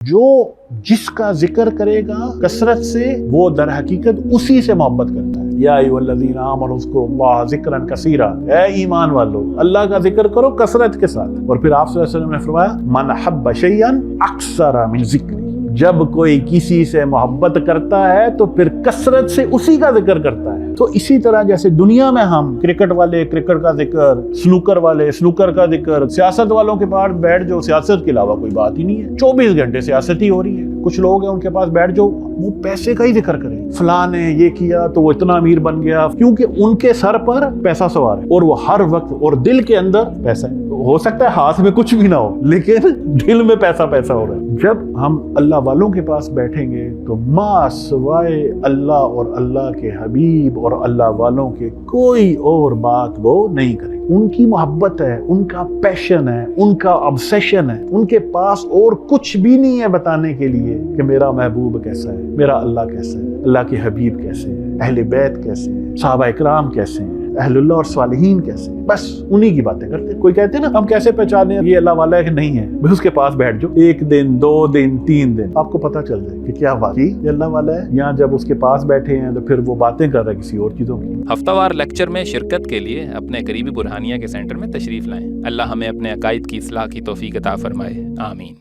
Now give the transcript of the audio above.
जो जिसका जिक्र करेगा कसरत से वो दर हकीकत उसी से मोहब्बत करता है। या अय्युहल्लज़ीना आमनू उज़्कुरुल्लाह ज़िक्रन कसीरा, ऐ ईमान वालों अल्लाह का जिक्र करो कसरत के साथ। और फिर आप सल्लल्लाहु अलैहि वसल्लम ने फरमाया मन हब्ब शैअन अक्सरा मिन ज़िक्री, जब कोई किसी से मोहब्बत करता है तो फिर कसरत से उसी का जिक्र करता है। तो इसी तरह जैसे दुनिया में हम क्रिकेट वाले क्रिकेट का जिक्र, स्नूकर वाले स्नूकर का जिक्र, सियासत वालों के पास बैठ जो सियासत के अलावा कोई बात ही नहीं है, 24 घंटे सियासत ही हो रही है। कुछ लोग हैं उनके पास बैठ जो वो पैसे का ही जिक्र करें, फलां ने ये किया तो वो इतना अमीर बन गया, क्योंकि उनके सर पर पैसा सवार है और वो हर वक्त, और दिल के अंदर पैसा है। हो सकता है हाथ में कुछ भी ना हो लेकिन दिल में पैसा पैसा हो रहा है। जब हम अल्लाह वालों के पास बैठेंगे तो मां सिवाय अल्लाह और अल्लाह के हबीब और अल्लाह वालों के कोई और बात वो नहीं करेंगे। उनकी मोहब्बत है, उनका पैशन है, उनका ऑब्सेशन है, उनके पास और कुछ भी नहीं है बताने के लिए कि मेरा महबूब कैसा है, मेरा अल्लाह कैसा है, अल्लाह के हबीब कैसे है, अहले बैत कैसे हैं, सहाबा इकराम कैसे हैं, अहलुल्लाह और सालिहीन कैसे हैं। बस उन्हीं की बातें करते हैं। कोई कहते हैं ना हम कैसे पहचाने ये अल्लाह वाला है कि नहीं है, बस उसके पास बैठ जाओ, 1 दिन 2 दिन 3 दिन आपको पता चल जाए कि क्या वाकई ये अल्लाह वाला है। यहाँ जब उसके पास बैठे हैं तो फिर वो बातें कर रहे हैं किसी और चीजों की। हफ्तावार लेक्चर में शिरकत के लिए अपने करीबी बुरहानिया के सेंटर में तशरीफ लाएं। अल्लाह हमें अपने अकायद की इस्लाह की तौफीक अता फरमाए, आमीन।